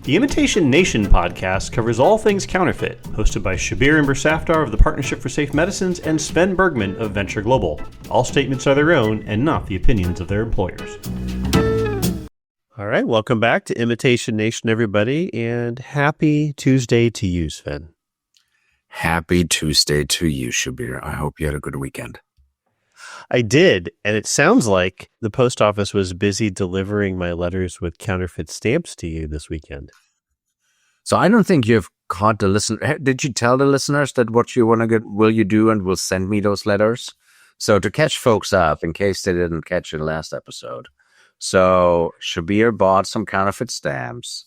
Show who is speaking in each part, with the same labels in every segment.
Speaker 1: The Imitation Nation podcast covers all things counterfeit, hosted by Shabir Imber-Safdar of the Partnership for Safe Medicines and Sven Bergman of Venture Global. All statements are their own and not the opinions of their employers. All right, welcome back to Imitation Nation, everybody, and happy Tuesday to you, Sven.
Speaker 2: Happy Tuesday to you, Shabir. I hope you had a good weekend.
Speaker 1: I did, and it sounds like the post office was busy delivering my letters with counterfeit stamps to you this weekend.
Speaker 2: So I don't think you've caught the listener. Did you tell the listeners that what you want to get, will you do, and will send me those letters? So to catch folks up, in case they didn't catch it last episode. So Shabir bought some counterfeit stamps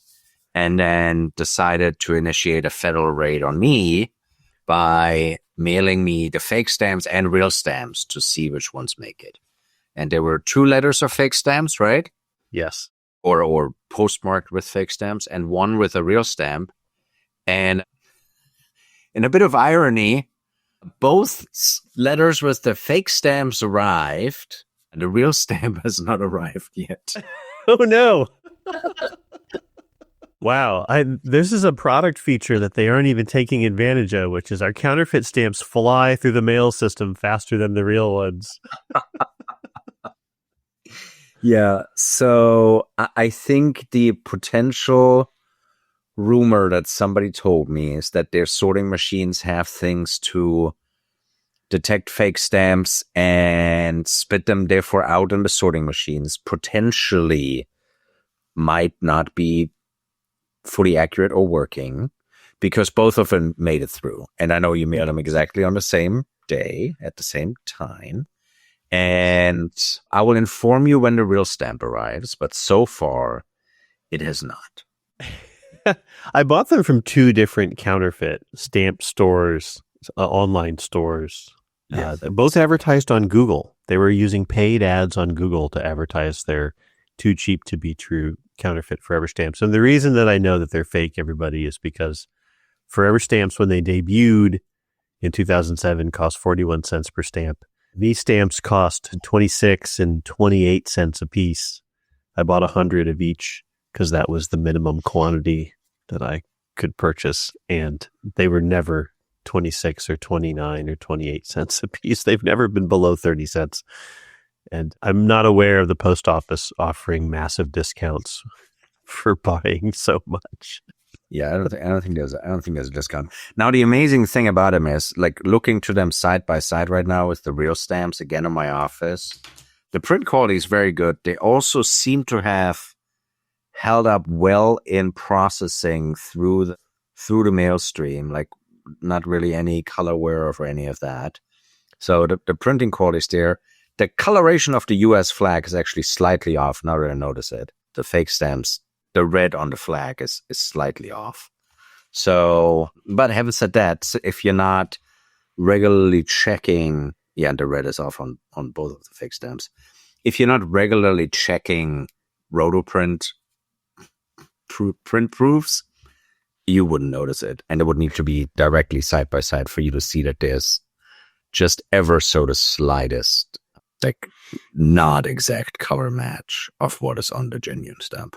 Speaker 2: and then decided to initiate a federal raid on me by mailing me the fake stamps and real stamps to see which ones make it. And there were 2 letters of fake stamps, right?
Speaker 1: Yes.
Speaker 2: Or postmarked with fake stamps, and 1 with a real stamp. And in a bit of irony, both letters with the fake stamps arrived, and the real stamp has not arrived yet.
Speaker 1: Oh, no. Wow. This is a product feature that they aren't even taking advantage of, which is our counterfeit stamps fly through the mail system faster than the real ones.
Speaker 2: Yeah. So I think the potential rumor that somebody told me is that their sorting machines have things to detect fake stamps and spit them therefore out in the sorting machines, potentially might not be fully accurate or working, because both of them made it through. And I know you mailed them exactly on the same day at the same time. And I will inform you when the real stamp arrives, but so far it has not.
Speaker 1: I bought them from 2 different counterfeit stamp stores, online stores. Yes. Both advertised on Google. They were using paid ads on Google to advertise their too cheap to be true counterfeit Forever Stamps. And the reason that I know that they're fake, everybody, is because Forever Stamps, when they debuted in 2007, cost 41 cents per stamp. These stamps cost 26 and 28 cents a piece. I bought 100 of each because that was the minimum quantity that I could purchase. And they were never 26 or 29 or 28 cents a piece. They've never been below 30 cents. And I'm not aware of the post office offering massive discounts for buying so much.
Speaker 2: Yeah, I don't think there's a discount. Now, the amazing thing about them is, like, looking to them side by side right now with the real stamps again in my office, the print quality is very good. They also seem to have held up well in processing through the mail stream, like not really any color wear or any of that. So the printing quality is there. The coloration of the U.S. flag is actually slightly off, now that I notice it. The fake stamps, the red on the flag is slightly off. So, but having said that, if you're not regularly checking, yeah, the red is off on both of the fake stamps. If you're not regularly checking rotoprint print proofs, you wouldn't notice it. And it would need to be directly side by side for you to see that there's just ever so the slightest, like, not exact color match of what is on the genuine stamp.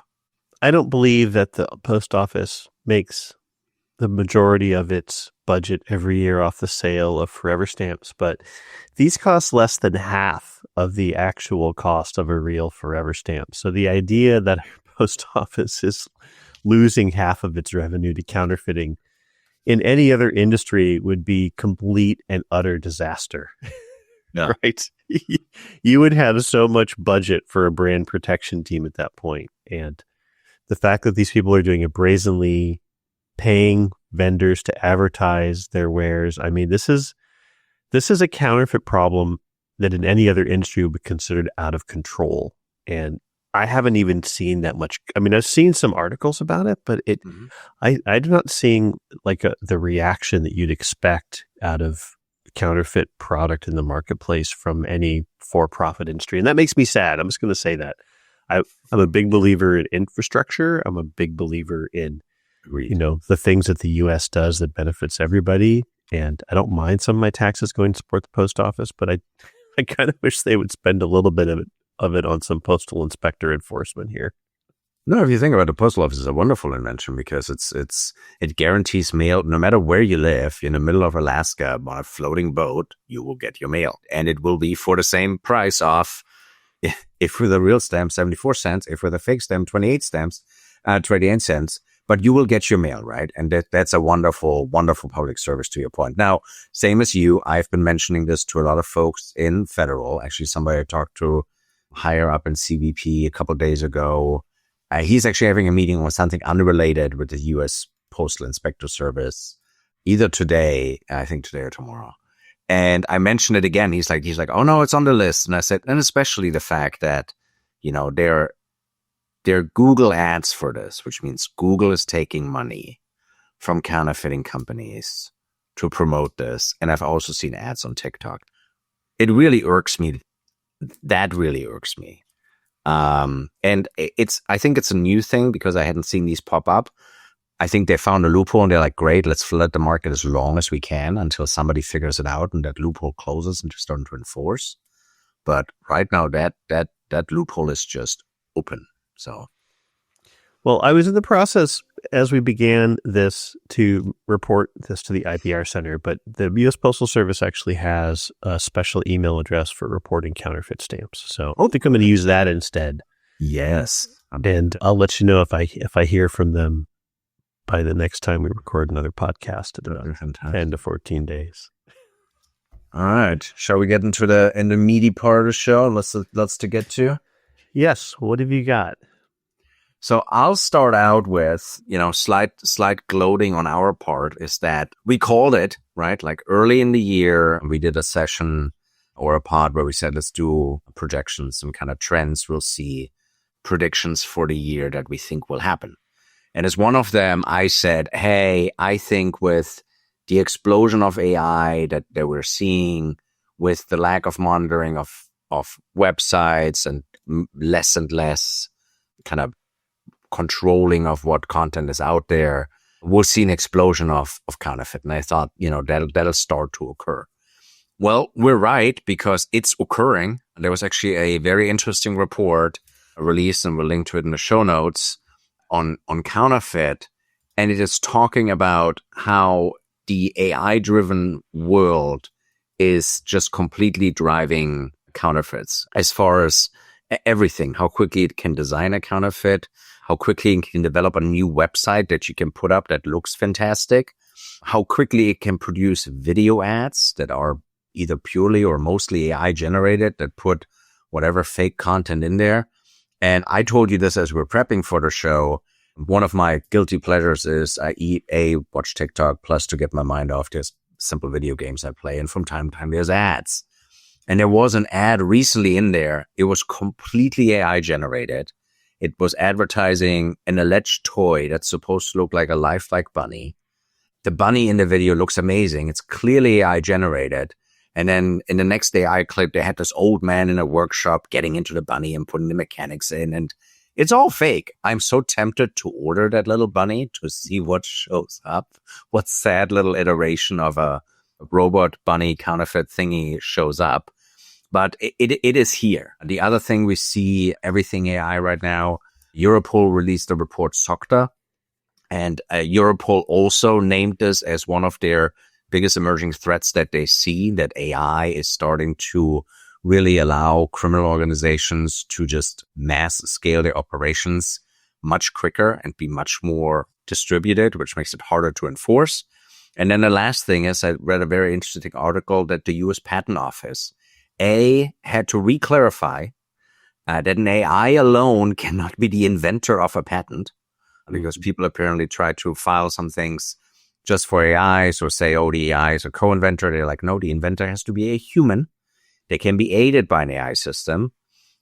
Speaker 1: I don't believe that the post office makes the majority of its budget every year off the sale of Forever Stamps, but these cost less than half of the actual cost of a real Forever Stamp. So the idea that our post office is losing half of its revenue to counterfeiting in any other industry would be complete and utter disaster.
Speaker 2: Yeah.
Speaker 1: Right? You would have so much budget for a brand protection team at that point. And the fact that these people are doing it brazenly, paying vendors to advertise their wares. I mean, this is a counterfeit problem that in any other industry would be considered out of control. And I haven't even seen that much. I mean, I've seen some articles about it, but I'm not seeing like the reaction that you'd expect out of counterfeit product in the marketplace from any for-profit industry. And that makes me sad. I'm just going to say that. I'm a big believer in infrastructure. I'm a big believer in, the things that the U.S. does that benefits everybody. And I don't mind some of my taxes going to support the post office, but I kind of wish they would spend a little bit of it on some postal inspector enforcement here.
Speaker 2: No, if you think about it, the postal office is a wonderful invention because it guarantees mail no matter where you live. In the middle of Alaska on a floating boat, you will get your mail, and it will be for the same price of if with a real stamp 74 cents, if with a fake stamp 28 cents. But you will get your mail, right? And that's a wonderful, wonderful public service to your point. Now, same as you, I've been mentioning this to a lot of folks in federal. Actually, somebody I talked to higher up in CBP a couple of days ago. He's actually having a meeting on something unrelated with the U.S. Postal Inspector Service, either today, I think today or tomorrow. And I mentioned it again. He's like, oh no, it's on the list. And I said, and especially the fact that, they're Google ads for this, which means Google is taking money from counterfeiting companies to promote this. And I've also seen ads on TikTok. It really irks me. That really irks me. And I think it's a new thing because I hadn't seen these pop up. I think they found a loophole and they're like, great, let's flood the market as long as we can until somebody figures it out and that loophole closes and just starting to enforce. But right now that loophole is just open. So,
Speaker 1: well, I was in the process as we began this to report this to the IPR Center, but the U.S. Postal Service actually has a special email address for reporting counterfeit stamps. So I think I'm going to use that instead.
Speaker 2: Yes.
Speaker 1: And I'll let you know if I hear from them by the next time we record another podcast in about 10 to 14 days.
Speaker 2: All right. Shall we get into the meaty part of the show? Let's to get to.
Speaker 1: Yes. What have you got?
Speaker 2: So I'll start out with, slight gloating on our part is that we called it, right? Like early in the year, we did a session or a pod where we said, let's do projections, some kind of trends. We'll see predictions for the year that we think will happen. And as one of them, I said, hey, I think with the explosion of AI that we're seeing, with the lack of monitoring of websites and less kind of controlling of what content is out there, we'll see an explosion of counterfeit. And I thought, that'll start to occur. Well, we're right because it's occurring. There was actually a very interesting report released, and we'll link to it in the show notes on counterfeit. And it is talking about how the AI-driven world is just completely driving counterfeits as far as everything, how quickly it can design a counterfeit, how quickly it can develop a new website that you can put up that looks fantastic, how quickly it can produce video ads that are either purely or mostly AI generated that put whatever fake content in there. And I told you this as we're prepping for the show. One of my guilty pleasures is I watch TikTok, plus to get my mind off just simple video games I play. And from time to time, there's ads. And there was an ad recently in there. It was completely AI generated. It was advertising an alleged toy that's supposed to look like a lifelike bunny. The bunny in the video looks amazing. It's clearly AI generated. And then in the next AI clip, they had this old man in a workshop getting into the bunny and putting the mechanics in. And it's all fake. I'm so tempted to order that little bunny to see what shows up. What sad little iteration of a robot bunny counterfeit thingy shows up. But it is here. The other thing we see, everything AI right now, Europol released a report, SOCTA, and Europol also named this as one of their biggest emerging threats that they see, that AI is starting to really allow criminal organizations to just mass scale their operations much quicker and be much more distributed, which makes it harder to enforce. And then the last thing is I read a very interesting article that the U.S. Patent Office had to re-clarify that an AI alone cannot be the inventor of a patent, because people apparently try to file some things just for AIs or say, oh, the AI is a co-inventor. They're like, no, the inventor has to be a human. They can be aided by an AI system.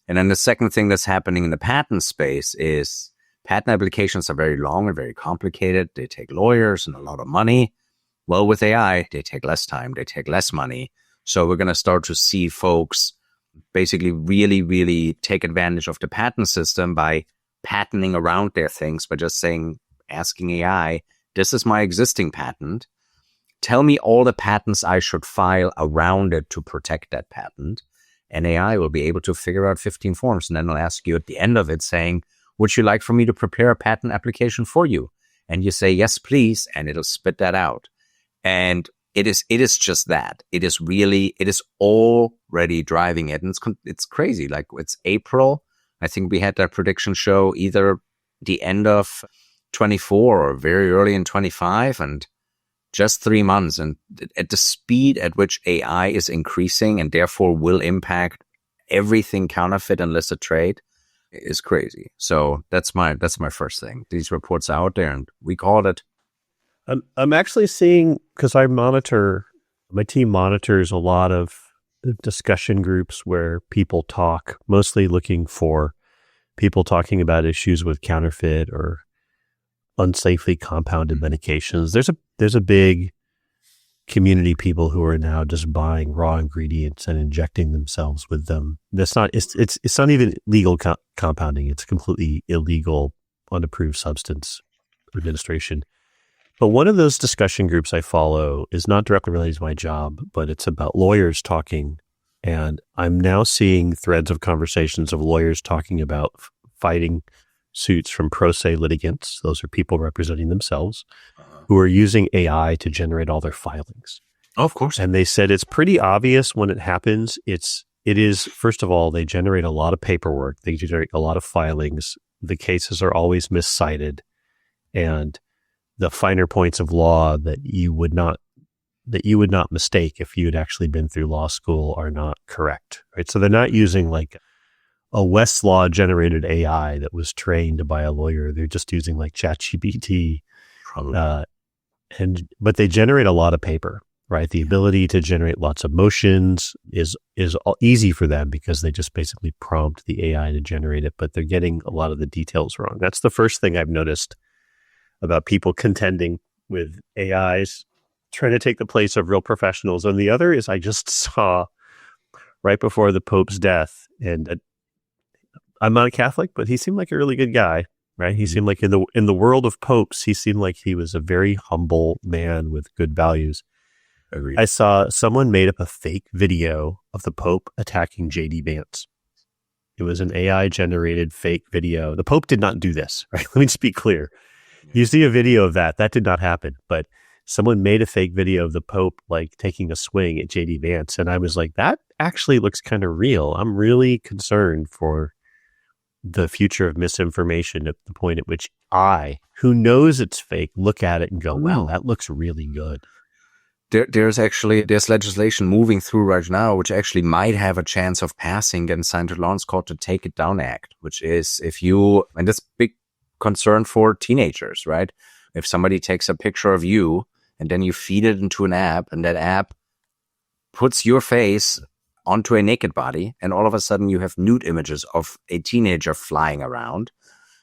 Speaker 2: And then the second thing that's happening in the patent space is patent applications are very long and very complicated. They take lawyers and a lot of money. Well, with AI, they take less time. They take less money. So we're going to start to see folks basically really, really take advantage of the patent system by patenting around their things, by just asking AI, this is my existing patent. Tell me all the patents I should file around it to protect that patent. And AI will be able to figure out 15 forms. And then it'll ask you at the end of it saying, would you like for me to prepare a patent application for you? And you say, yes, please. And it'll spit that out. And it is just that. It is already driving it. And it's crazy. Like it's April. I think we had that prediction show either the end of 24 or very early in 25, and just 3 months. And at the speed at which AI is increasing and therefore will impact everything counterfeit and illicit trade is crazy. So that's my first thing. These reports out there, and we called it.
Speaker 1: I'm actually seeing, because my team monitors a lot of discussion groups where people talk, mostly looking for people talking about issues with counterfeit or unsafely compounded medications. There's a big community of people who are now just buying raw ingredients and injecting themselves with them. It's not even legal compounding. It's completely illegal, unapproved substance administration. But one of those discussion groups I follow is not directly related to my job, but it's about lawyers talking. And I'm now seeing threads of conversations of lawyers talking about fighting suits from pro se litigants. Those are people representing themselves who are using AI to generate all their filings.
Speaker 2: Oh, of course.
Speaker 1: And they said it's pretty obvious when it happens. It is, first of all, they generate a lot of paperwork. They generate a lot of filings. The cases are always miscited. And the finer points of law that you would not mistake if you had actually been through law school are not correct, right? So they're not using like a Westlaw generated AI that was trained by a lawyer. They're just using like ChatGPT, but they generate a lot of paper, right? The ability to generate lots of motions is easy for them because they just basically prompt the AI to generate it, but they're getting a lot of the details wrong. That's the first thing I've noticed about people contending with AIs, trying to take the place of real professionals. And the other is I just saw right before the Pope's death, and I'm not a Catholic, but he seemed like a really good guy, right? He seemed like in the world of popes, he seemed like he was a very humble man with good values.
Speaker 2: Agreed.
Speaker 1: I saw someone made up a fake video of the Pope attacking JD Vance. It was an AI generated fake video. The Pope did not do this, right? Let me just be clear. You see a video of that did not happen, but someone made a fake video of the Pope like taking a swing at JD Vance. And I was like, that actually looks kind of real. I'm really concerned for the future of misinformation at the point at which who knows it's fake, look at it and go, wow, that looks really good.
Speaker 2: There's legislation moving through right now, which actually might have a chance of passing and signed into law. It's called the Take It Down Act, which is and that's big concern for teenagers, right? If somebody takes a picture of you and then you feed it into an app and that app puts your face onto a naked body, and all of a sudden you have nude images of a teenager flying around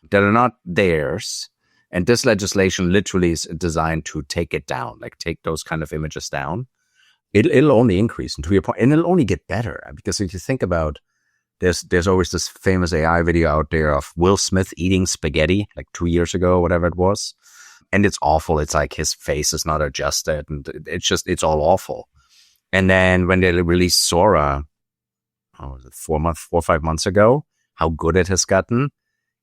Speaker 2: that are not theirs. And this legislation literally is designed to take it down, like take those kind of images down. It'll only increase, and to your point, and it'll only get better. Because if you think about, there's always this famous AI video out there of Will Smith eating spaghetti like 2 years ago, whatever it was. And it's awful. It's like his face is not adjusted, and it's all awful. And then when they released Sora, was it 4 or 5 months ago, how good it has gotten,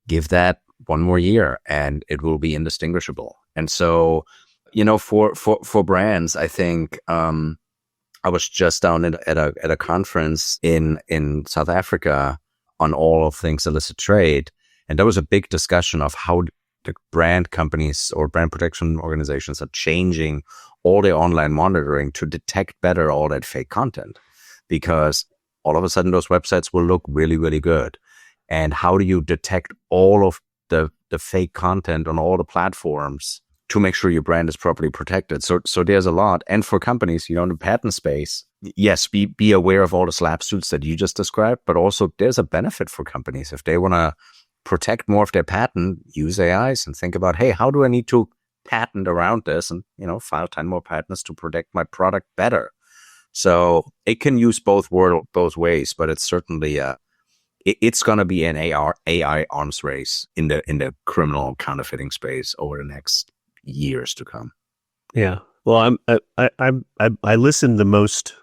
Speaker 2: give that one more year and it will be indistinguishable. And so, for brands, I think, I was just down at a conference in South Africa on all of things illicit trade. And there was a big discussion of how the brand companies or brand protection organizations are changing all their online monitoring to detect better all that fake content, because all of a sudden those websites will look really, really good. And how do you detect all of the fake content on all the platforms to make sure your brand is properly protected? So there's a lot. And for companies, in the patent space, yes, be aware of all the slap suits that you just described, but also there's a benefit for companies. If they want to protect more of their patent, use AIs and think about, hey, how do I need to patent around this and, file 10 more patents to protect my product better. So it can use both ways, but it's certainly it's going to be an AI arms race in the criminal counterfeiting space over the next years to come.
Speaker 1: Yeah. Well, I listen the most.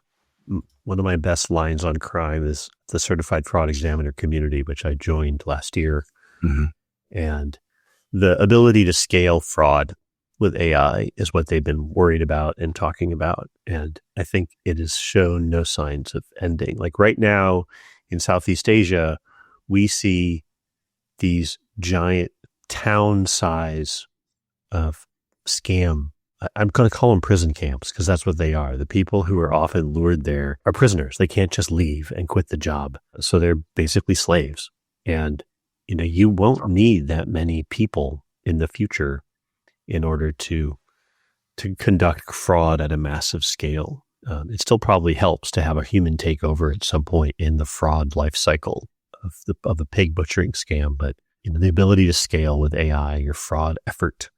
Speaker 1: One of my best lines on crime is the Certified Fraud Examiner community, which I joined last year.
Speaker 2: Mm-hmm.
Speaker 1: And the ability to scale fraud with AI is what they've been worried about and talking about. And I think it has shown no signs of ending. Like right now in Southeast Asia, we see these giant town size of scam. I'm going to call them prison camps because that's what they are. The people who are often lured there are prisoners. They can't just leave and quit the job. So they're basically slaves. And, you won't need that many people in the future in order to conduct fraud at a massive scale. It still probably helps to have a human take over at some point in the fraud life cycle of the pig butchering scam. But, the ability to scale with AI, your fraud effort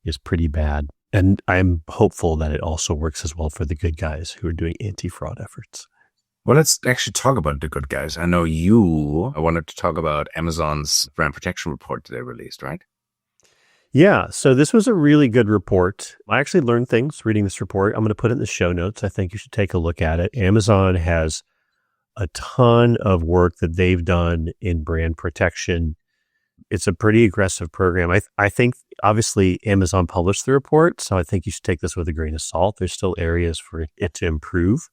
Speaker 1: is pretty bad. And I'm hopeful that it also works as well for the good guys who are doing anti-fraud efforts.
Speaker 2: Well, let's actually talk about the good guys. I know you wanted to talk about Amazon's brand protection report that they released, right?
Speaker 1: Yeah. So this was a really good report. I actually learned things reading this report. I'm going to put it in the show notes. I think you should take a look at it. Amazon has a ton of work that they've done in brand protection. It's a pretty aggressive program. I think obviously Amazon published the report, so I think you should take this with a grain of salt. There's still areas for it to improve.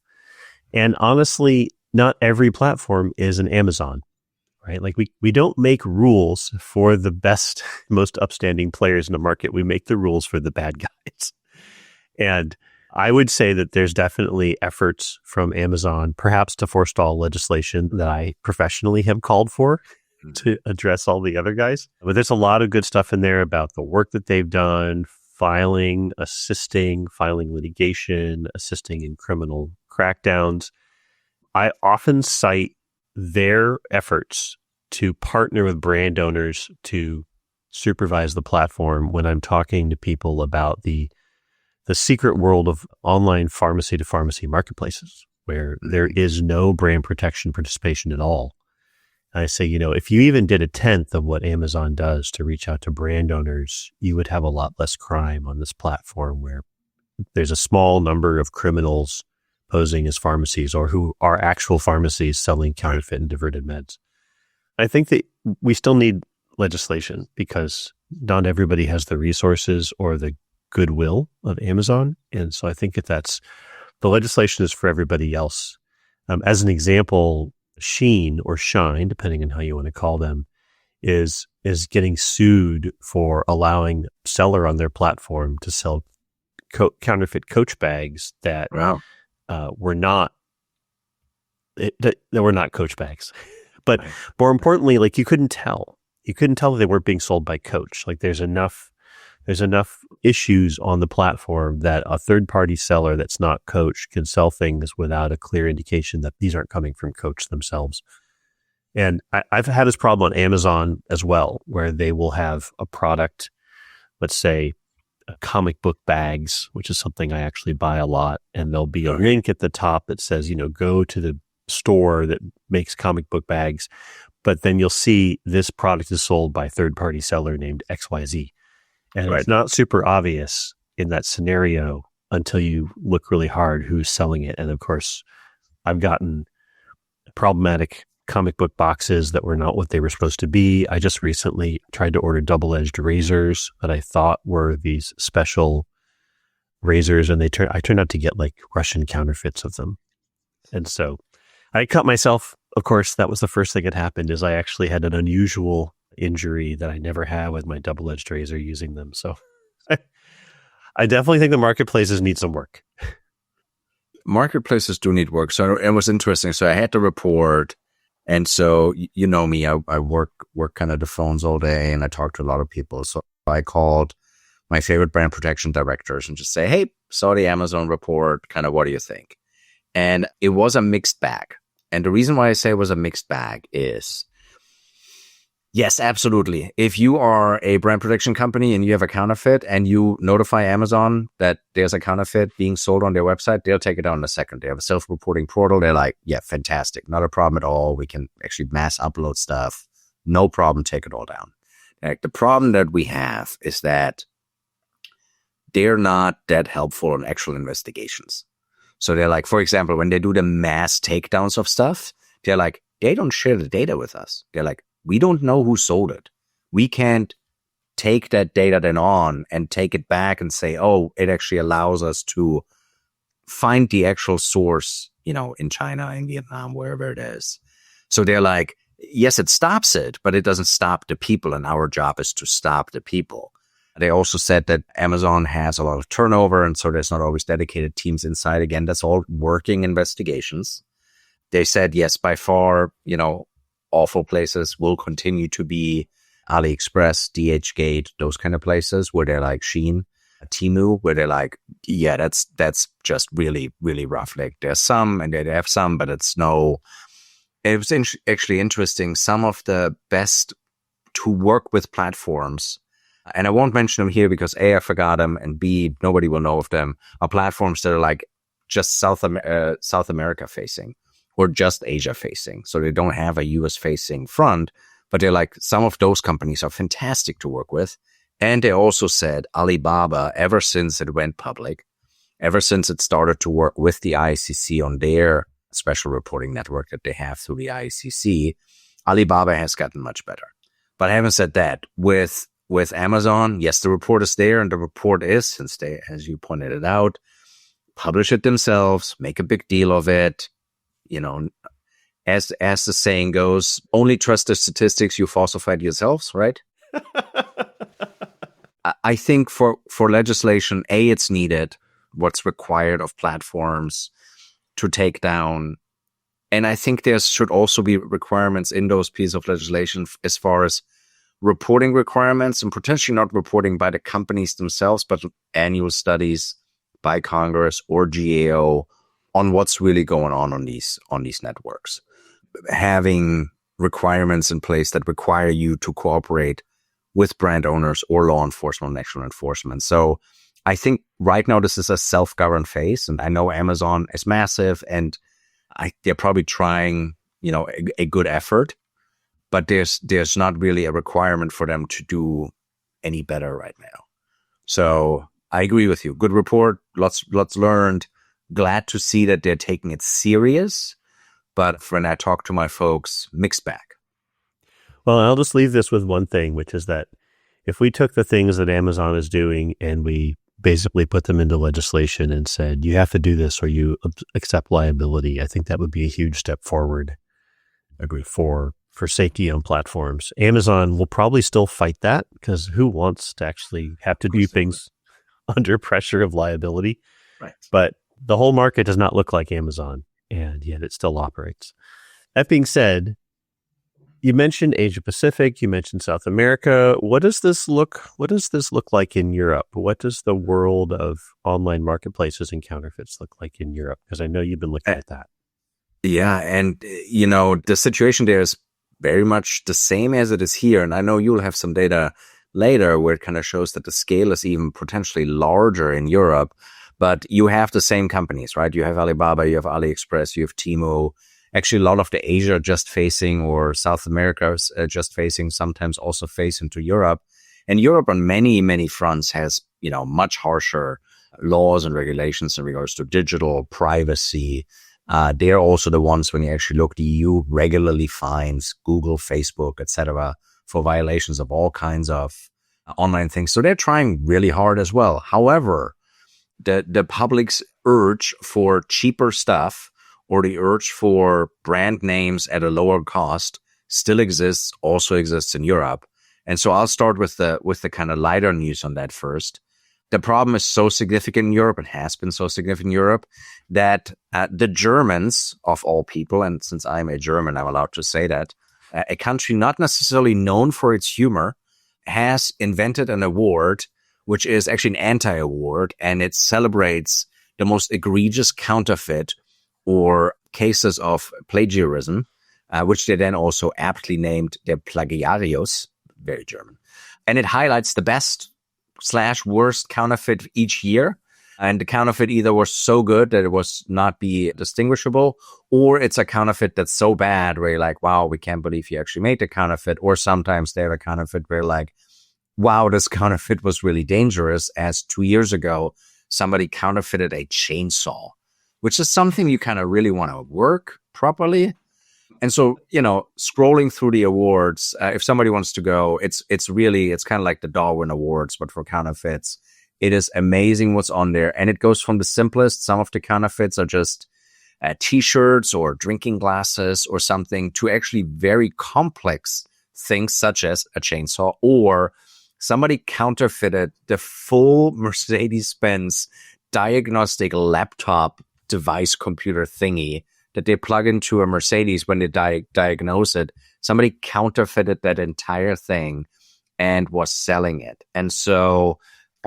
Speaker 1: And honestly, not every platform is an Amazon, right? Like we don't make rules for the best, most upstanding players in the market. We make the rules for the bad guys. And I would say that there's definitely efforts from Amazon, perhaps to forestall legislation that I professionally have called for to address all the other guys. But there's a lot of good stuff in there about the work that they've done, filing litigation, assisting in criminal crackdowns. I often cite their efforts to partner with brand owners to supervise the platform when I'm talking to people about the secret world of online pharmacy to pharmacy marketplaces, where there is no brand protection participation at all. I say, if you even did a tenth of what Amazon does to reach out to brand owners, you would have a lot less crime on this platform where there's a small number of criminals posing as pharmacies or who are actual pharmacies selling counterfeit and diverted meds. I think that we still need legislation because not everybody has the resources or the goodwill of Amazon. And so I think the legislation is for everybody else. As an example, Shein or Shine, depending on how you want to call them, is getting sued for allowing seller on their platform to sell counterfeit Coach bags that were not Coach bags. But more importantly, like you couldn't tell that they weren't being sold by Coach. Like there's enough issues on the platform that a third-party seller that's not Coach can sell things without a clear indication that these aren't coming from Coach themselves. And I've had this problem on Amazon as well, where they will have a product, let's say comic book bags, which is something I actually buy a lot, and there'll be a link at the top that says, go to the store that makes comic book bags, but then you'll see this product is sold by a third-party seller named XYZ. And It's not super obvious in that scenario until you look really hard who's selling it. And of course, I've gotten problematic comic book boxes that were not what they were supposed to be. I just recently tried to order double-edged razors that I thought were these special razors, and I turned out to get like Russian counterfeits of them. And so I cut myself. Of course, that was the first thing that happened, is I actually had an unusual injury that I never had with my double-edged razor using them. So I definitely think the marketplaces need some work.
Speaker 2: Marketplaces do need work. So it was interesting. So I had the report, and so you know me, I work kind of the phones all day, and I talk to a lot of people. So I called my favorite brand protection directors and just say, hey, saw the Amazon report, kind of what do you think? And it was a mixed bag. And the reason why I say it was a mixed bag is, yes, absolutely. If you are a brand protection company and you have a counterfeit and you notify Amazon that there's a counterfeit being sold on their website, they'll take it down in a second. They have a self-reporting portal. They're like, yeah, fantastic. Not a problem at all. We can actually mass upload stuff. No problem. Take it all down. Like, the problem that we have is that they're not that helpful in actual investigations. So they're like, for example, when they do the mass takedowns of stuff, they're like, they don't share the data with us. They're like, we don't know who sold it. we can't take that data then on and take it back and say, oh, it actually allows us to find the actual source, in China, in Vietnam, wherever it is. So they're like, yes, it stops it, but it doesn't stop the people. And our job is to stop the people. They also said that Amazon has a lot of turnover. And so there's not always dedicated teams inside. Again, that's all working investigations. They said, yes, by far, awful places will continue to be AliExpress, DHgate, those kind of places where they're like Shein, Temu, where they're like, yeah, that's just really, really rough. Like there's some and they have some, but it was actually interesting. Some of the best to work with platforms, and I won't mention them here because A, I forgot them, and B, nobody will know of them, are platforms that are like just South America facing or just Asia facing. So they don't have a US facing front, but they're like, some of those companies are fantastic to work with. And they also said Alibaba, ever since it went public, ever since it started to work with the ICC on their special reporting network that they have through the ICC, Alibaba has gotten much better. But having said that, with Amazon, yes, the report is there, and the report is, since they, as you pointed it out, publish it themselves, make a big deal of it. As the saying goes, only trust the statistics you falsified yourselves, right? I think for legislation, A, it's needed, what's required of platforms to take down. And I think there should also be requirements in those pieces of legislation as far as reporting requirements, and potentially not reporting by the companies themselves, but annual studies by Congress or GAO on what's really going on these networks. Having requirements in place that require you to cooperate with brand owners or law enforcement, national enforcement. So I think right now this is a self-governed phase, and I know Amazon is massive, and they're probably trying, a good effort, but there's not really a requirement for them to do any better right now. So I agree with you. Good report, lots learned. Glad to see that they're taking it serious, but when I talk to my folks, mixed bag.
Speaker 1: Well, I'll just leave this with one thing, which is that if we took the things that Amazon is doing and we basically put them into legislation and said, you have to do this or you accept liability, I think that would be a huge step forward. Agree. For safety on platforms. Amazon will probably still fight that, because who wants to actually have to do things under pressure of liability?
Speaker 2: Right.
Speaker 1: But the whole market does not look like Amazon, and yet it still operates. That being said, you mentioned Asia Pacific, you mentioned South America. What does this look like in Europe? What does the world of online marketplaces and counterfeits look like in Europe? Because I know you've been looking at that.
Speaker 2: Yeah, and the situation there is very much the same as it is here. And I know you'll have some data later where it kind of shows that the scale is even potentially larger in Europe. But you have the same companies, right? You have Alibaba, you have AliExpress, you have Temu. Actually, a lot of the Asia just facing, or South America just facing, sometimes also face into Europe. And Europe on many, many fronts has, much harsher laws and regulations in regards to digital privacy. They're also the ones, when you actually look, the EU regularly fines Google, Facebook, etc. for violations of all kinds of online things. So they're trying really hard as well. However, the public's urge for cheaper stuff, or the urge for brand names at a lower cost, still also exists in Europe. And so I'll start with the kind of lighter news on that first. The problem is so significant in Europe, and has been so significant in Europe, that the Germans, of all people, and since I'm a German, I'm allowed to say that, a country not necessarily known for its humor, has invented an award, which is actually an anti-award, and it celebrates the most egregious counterfeit or cases of plagiarism, which they then also aptly named der Plagiarius, very German. And it highlights the best/worst counterfeit each year. And the counterfeit either was so good that it was not be distinguishable, or it's a counterfeit that's so bad where you're like, wow, we can't believe you actually made the counterfeit. Or sometimes they have a counterfeit where like, wow, this counterfeit was really dangerous, as 2 years ago, somebody counterfeited a chainsaw, which is something you kind of really want to work properly. And so, scrolling through the awards, if somebody wants to go, it's kind of like the Darwin Awards, but for counterfeits. It is amazing what's on there. And it goes from the simplest. Some of the counterfeits are just T-shirts or drinking glasses or something, to actually very complex things such as a chainsaw, or somebody counterfeited the full Mercedes-Benz diagnostic laptop device computer thingy that they plug into a Mercedes when they diagnose it. Somebody counterfeited that entire thing and was selling it. And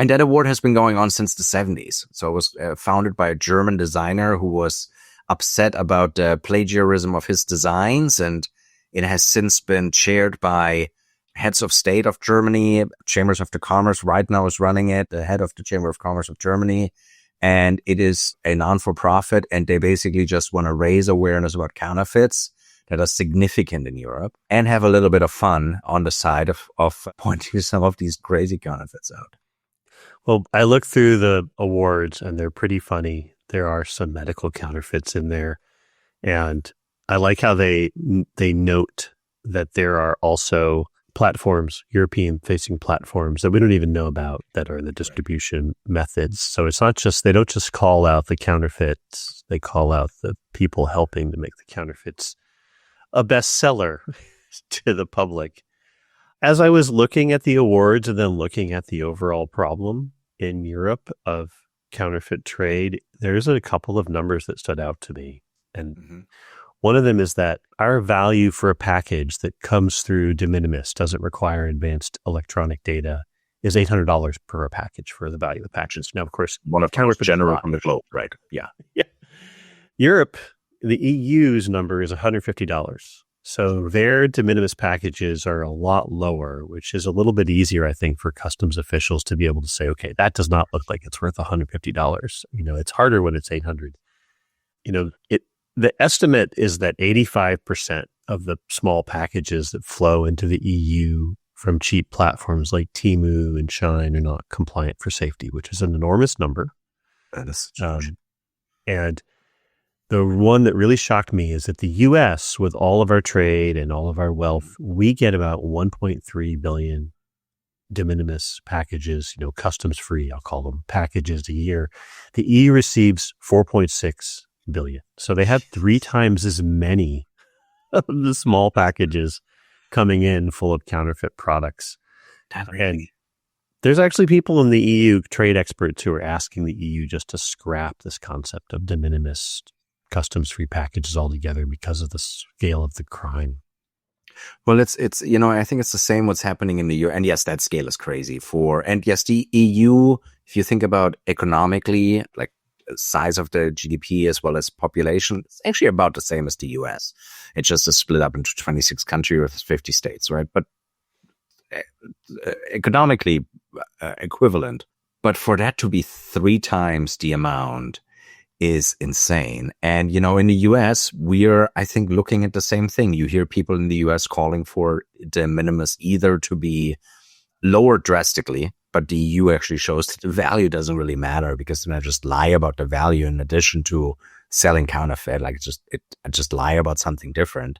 Speaker 2: that award has been going on since the 70s. So it was founded by a German designer who was upset about the plagiarism of his designs. And it has since been chaired by heads of state of Germany. Chambers of the Commerce right now is running it, the head of the Chamber of Commerce of Germany. And it is a non-for-profit, and they basically just want to raise awareness about counterfeits that are significant in Europe and have a little bit of fun on the side of pointing some of these crazy counterfeits out.
Speaker 1: Well, I looked through the awards and they're pretty funny. There are some medical counterfeits in there. And I like how they note that there are also platforms, European-facing platforms that we don't even know about that are the distribution methods. So it's not just, they don't just call out the counterfeits, they call out the people helping to make the counterfeits a bestseller to the public. As I was looking at the awards and then looking at the overall problem in Europe of counterfeit trade, there's a couple of numbers that stood out to me. And one of them is that our value for a package that comes through de minimis, doesn't require advanced electronic data, is $800 per package for the value of the package. Now, of course,
Speaker 3: one of the most general on the globe, right?
Speaker 1: Yeah. Europe, the EU's number is $150. So their de minimis packages are a lot lower, which is a little bit easier, I think, for customs officials to be able to say, okay, that does not look like it's worth $150. It's harder when it's $800. The estimate is that 85% of the small packages that flow into the EU from cheap platforms like Temu and Shine are not compliant for safety, which is an enormous number.
Speaker 3: That is huge.
Speaker 1: And the one that really shocked me is that the U.S., with all of our trade and all of our wealth, we get about 1.3 billion de minimis packages, customs free, I'll call them, packages a year. The EU receives 4.6 billion. So they had 3 times as many of the small packages coming in full of counterfeit products. And there's actually people in the EU, trade experts, who are asking the EU just to scrap this concept of de minimis customs-free packages altogether because of the scale of the crime.
Speaker 2: Well, it's I think it's the same what's happening in the EU. And yes, that scale is crazy and yes, the EU, if you think about economically, like size of the GDP as well as population, it's actually about the same as the US. It just is split up into 26 countries with 50 states, right? But economically equivalent. But for that to be 3 times the amount is insane. And, in the US, we're, I think, looking at the same thing. You hear people in the US calling for de minimis either to be lowered drastically, but the EU actually shows that the value doesn't really matter because then I just lie about the value in addition to selling counterfeit. Like I just lie about something different.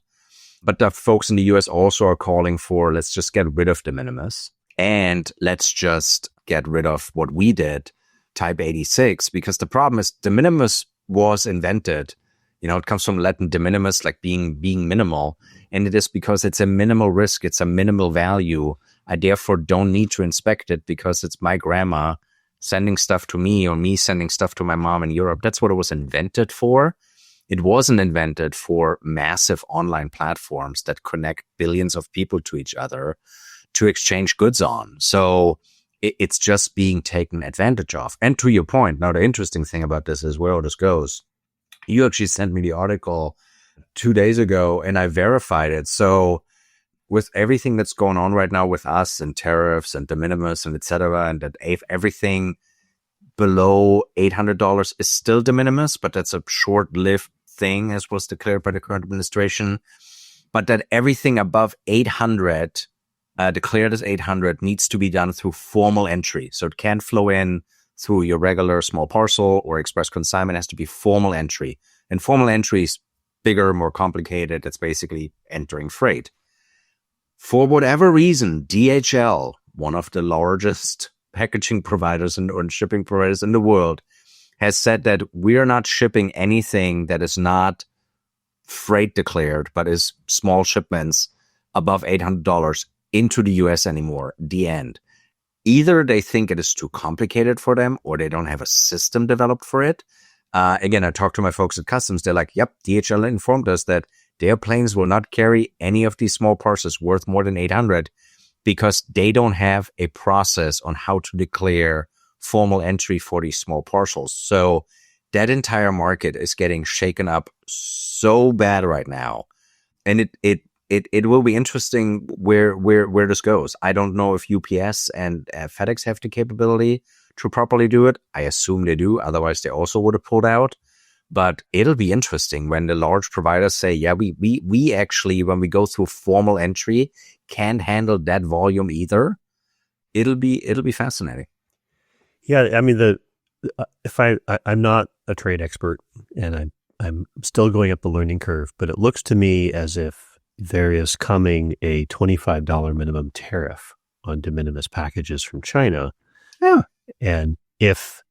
Speaker 2: But the folks in the US also are calling for, let's just get rid of de minimis and let's just get rid of what we did, Type 86, because the problem is de minimis was invented. It comes from Latin de minimis, like being minimal. And it is because it's a minimal risk. It's a minimal value. I therefore don't need to inspect it because it's my grandma sending stuff to me or me sending stuff to my mom in Europe. That's what it was invented for. It wasn't invented for massive online platforms that connect billions of people to each other to exchange goods on. So it's just being taken advantage of. And to your point, now the interesting thing about this is where all this goes. You actually sent me the article 2 days ago and I verified it. So with everything that's going on right now with us and tariffs and de minimis and et cetera, and that everything below $800 is still de minimis, but that's a short-lived thing as was declared by the current administration. But that everything above 800 declared as 800 needs to be done through formal entry. So it can't flow in through your regular small parcel or express consignment. It has to be formal entry. And formal entry is bigger, more complicated. It's basically entering freight. For whatever reason, DHL, one of the largest packaging providers and shipping providers in the world, has said that we are not shipping anything that is not freight declared, but is small shipments above $800 into the US anymore. The end. Either they think it is too complicated for them, or they don't have a system developed for it. Again, I talked to my folks at Customs. They're like, yep, DHL informed us that their planes will not carry any of these small parcels worth more than 800 because they don't have a process on how to declare formal entry for these small parcels. So that entire market is getting shaken up so bad right now. And it will be interesting where this goes. I don't know if UPS and FedEx have the capability to properly do it. I assume they do. Otherwise, they also would have pulled out. But it'll be interesting when the large providers say, yeah, we actually, when we go through formal entry, can't handle that volume either. It'll be fascinating.
Speaker 1: Yeah, I mean, I'm not a trade expert, and I'm still going up the learning curve, but it looks to me as if there is coming a $25 minimum tariff on de minimis packages from China.
Speaker 2: Yeah.
Speaker 1: And if,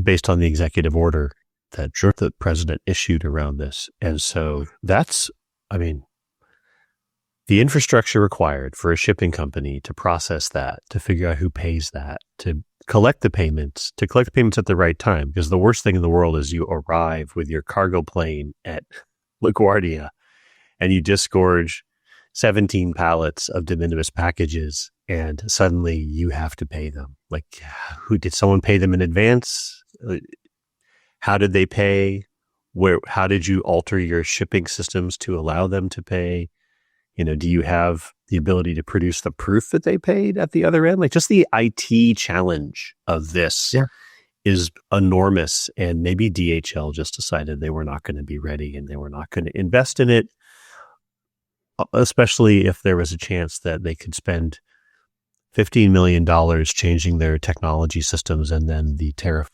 Speaker 1: based on the executive order that the president issued around this. And so that's, I mean, the infrastructure required for a shipping company to process that, to figure out who pays that, to collect the payments at the right time. Because the worst thing in the world is you arrive with your cargo plane at LaGuardia and you disgorge 17 pallets of de minimis packages and suddenly you have to pay them. Like, did someone pay them in advance? How did they pay? How did you alter your shipping systems to allow them to pay? Do you have the ability to produce the proof that they paid at the other end? Like, just the IT challenge of this is enormous. And maybe DHL just decided they were not going to be ready and they were not going to invest in it, especially if there was a chance that they could spend $15 million changing their technology systems and then the tariff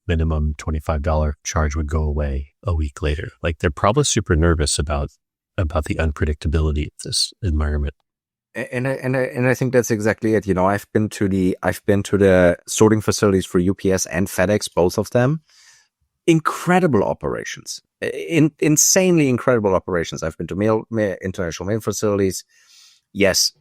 Speaker 1: minimum $25 charge would go away a week later. Like, they're probably super nervous about the unpredictability of this environment.
Speaker 2: And I think that's exactly it. I've been to the sorting facilities for UPS and FedEx, both of them. Incredible operations, insanely incredible operations. I've been to international mail facilities. Yes,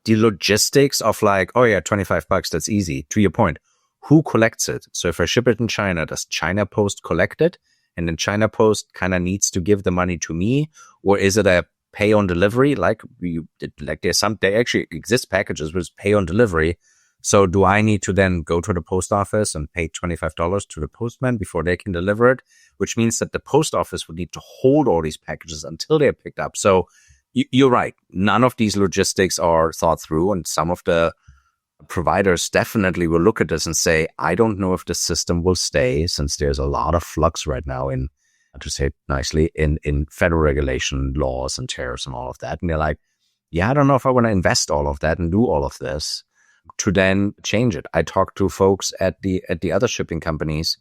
Speaker 2: the logistics of like, oh yeah, $25, that's easy. To your point, who collects it? So if I ship it in China, does China Post collect it? And then China Post kind of needs to give the money to me, or is it a pay on delivery? There actually exist packages with pay on delivery. So do I need to then go to the post office and pay $25 to the postman before they can deliver it? Which means that the post office would need to hold all these packages until they're picked up. So you're right. None of these logistics are thought through, and some of the providers definitely will look at this and say, I don't know if the system will stay, since there's a lot of flux right now in, to say it nicely, in federal regulation laws and tariffs and all of that. And they're like, yeah, I don't know if I want to invest all of that and do all of this to then change it. I talked to folks at the other shipping companies,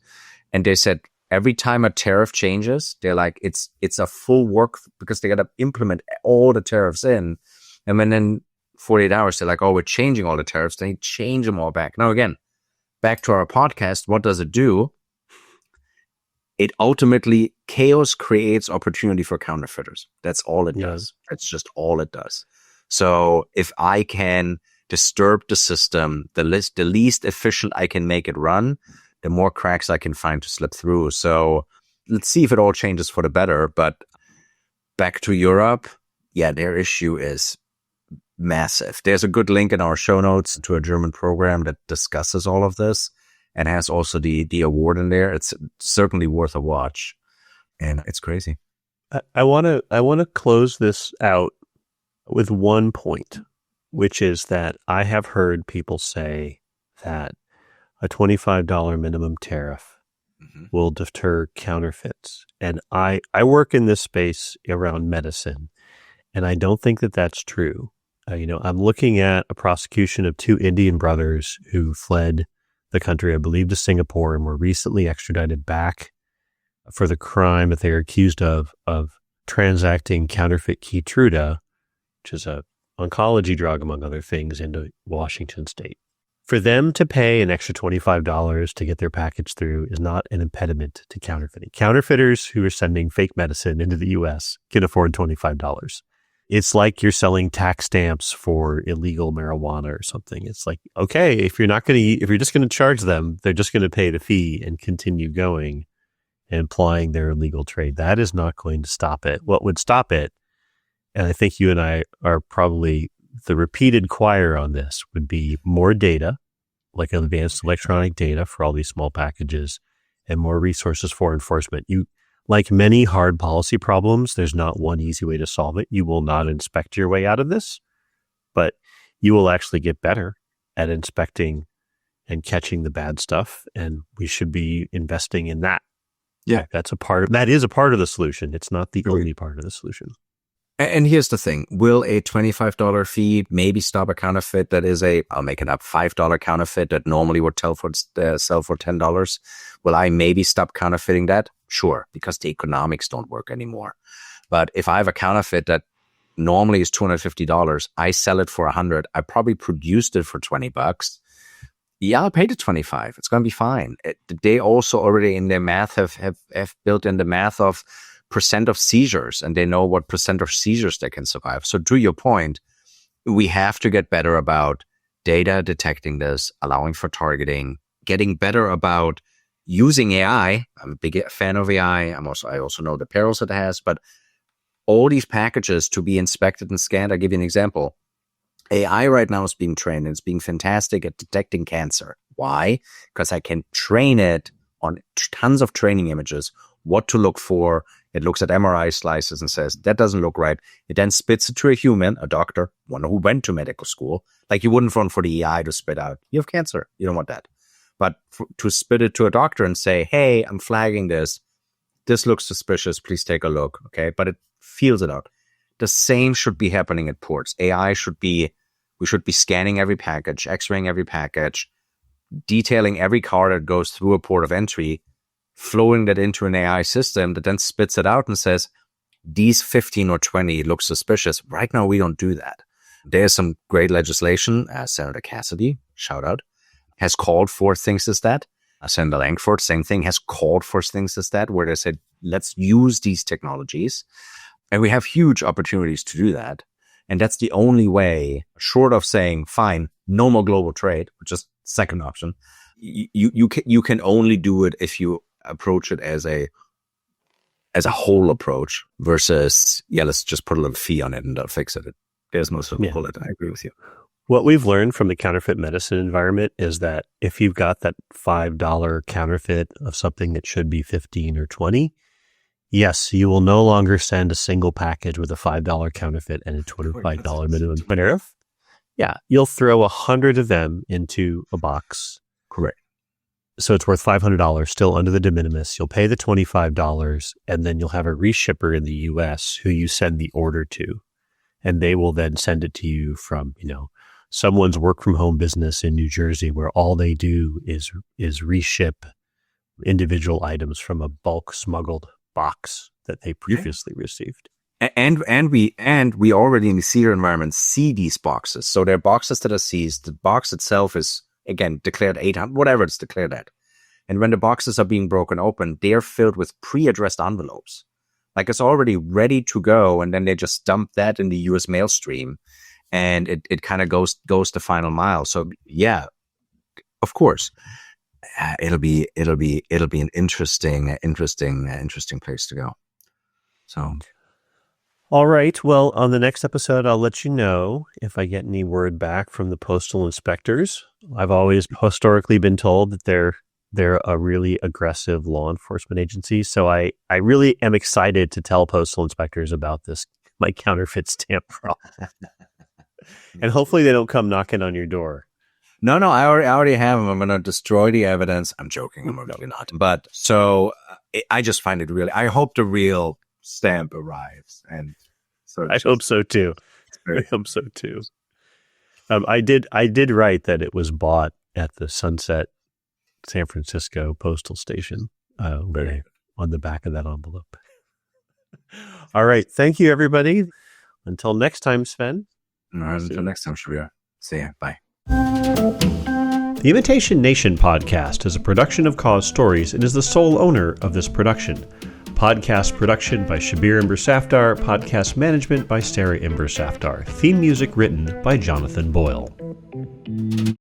Speaker 2: and they said every time a tariff changes, they're like, it's a full work, because they got to implement all the tariffs in. And then 48 hours, they're like, oh, we're changing all the tariffs. They change them all back. Now, again, back to our podcast, what does it do? It ultimately, chaos creates opportunity for counterfeiters. That's all it does. That's just all it does. So if I can disturb the system, the least efficient I can make it run, the more cracks I can find to slip through. So let's see if it all changes for the better. But back to Europe, yeah, their issue is massive. There's a good link in our show notes to a German program that discusses all of this and has also the award in there. It's certainly worth a watch, and it's crazy.
Speaker 1: I want to close this out with one point, which is that I have heard people say that a $25 minimum tariff will deter counterfeits. And I work in this space around medicine, and I don't think that that's true. I'm looking at a prosecution of 2 Indian brothers who fled the country, I believe, to Singapore, and were recently extradited back for the crime that they are accused of transacting counterfeit Keytruda, which is a oncology drug, among other things, into Washington state. For them to pay an extra $25 to get their package through is not an impediment to counterfeiting. Counterfeiters who are sending fake medicine into the U.S. can afford $25. It's like you're selling tax stamps for illegal marijuana or something. It's like, okay, if you're just going to charge them, they're just going to pay the fee and continue going and plying their illegal trade. That is not going to stop it. What would stop it, and I think you and I are probably the repeated choir on this, would be more data, like advanced electronic data for all these small packages, and more resources for enforcement. Like many hard policy problems, there's not one easy way to solve it. You will not inspect your way out of this, but you will actually get better at inspecting and catching the bad stuff. And we should be investing in that.
Speaker 4: Yeah.
Speaker 1: That is a part of the solution. It's not the only part of the solution.
Speaker 2: And here's the thing. Will a $25 fee maybe stop a counterfeit that is I'll make it up, $5 counterfeit that normally would sell for $10? Will I maybe stop counterfeiting that? Sure, because the economics don't work anymore. But if I have a counterfeit that normally is $250, I sell it for $100. I probably produced it for $20. Yeah, I'll pay the $25. It's going to be fine. They also already in their math have built in the math of percent of seizures, and they know what percent of seizures they can survive. So to your point, we have to get better about data detecting this, allowing for targeting, getting better about using AI. I'm a big fan of AI. I also know the perils it has, but all these packages to be inspected and scanned. I'll give you an example. AI right now is being trained and it's being fantastic at detecting cancer. Why? Because I can train it on tons of training images, what to look for. It looks at MRI slices and says, that doesn't look right. It then spits it to a human, a doctor, one who went to medical school. Like you wouldn't run for the AI to spit out, you have cancer. You don't want that. But to spit it to a doctor and say, hey, I'm flagging this. This looks suspicious. Please take a look. Okay. But it feels it out. The same should be happening at ports. We should be scanning every package, x-raying every package, detailing every car that goes through a port of entry, flowing that into an AI system that then spits it out and says, these 15 or 20 look suspicious. Right now, we don't do that. There's some great legislation. Senator Cassidy, shout out, has called for things as that. Senator Langford, same thing, has called for things as that, where they said, let's use these technologies. And we have huge opportunities to do that. And that's the only way, short of saying, fine, no more global trade, which is second option. You can only do it if you approach it as a whole approach versus, let's just put a little fee on it and they'll fix it. There's no silver bullet. I agree with you.
Speaker 1: What we've learned from the counterfeit medicine environment is that if you've got that $5 counterfeit of something that should be 15 or 20, yes, you will no longer send a single package with a $5 counterfeit and a $25 minimum tariff. Yeah, you'll throw 100 of them into a box.
Speaker 2: Correct.
Speaker 1: So it's worth $500, still under the de minimis. You'll pay the $25, and then you'll have a reshipper in the U.S. who you send the order to, and they will then send it to you from, someone's work from home business in New Jersey, where all they do is reship individual items from a bulk smuggled box that they previously received.
Speaker 2: And we already in the seizure environment see these boxes. So they're boxes that are seized. The box itself is, again, declared 800, whatever it's declared at. And when the boxes are being broken open, they're filled with pre-addressed envelopes. Like it's already ready to go. And then they just dump that in the US mail stream. And it kind of goes the final mile. So yeah, of course, it'll be an interesting place to go. So.
Speaker 1: All right. Well, on the next episode, I'll let you know if I get any word back from the postal inspectors. I've always historically been told that they're a really aggressive law enforcement agency. So I really am excited to tell postal inspectors about my counterfeit stamp problem. And hopefully they don't come knocking on your door.
Speaker 2: No, I already have them. I'm going to destroy the evidence. I'm joking. I'm really not. But so I just find it really, I hope the real stamp arrives. And so
Speaker 1: I hope so too. I hope so too. I did write that it was bought at the Sunset San Francisco postal station, where on the back of that envelope. All right. Thank you, everybody. Until next time, Sven.
Speaker 2: All right, until next time, Shabir. See ya. Bye.
Speaker 1: The Imitation Nation podcast is a production of Cause Stories and is the sole owner of this production. Podcast production by Shabir Imber-Safdar. Podcast management by Sarah Imber-Safdar. Theme music written by Jonathan Boyle.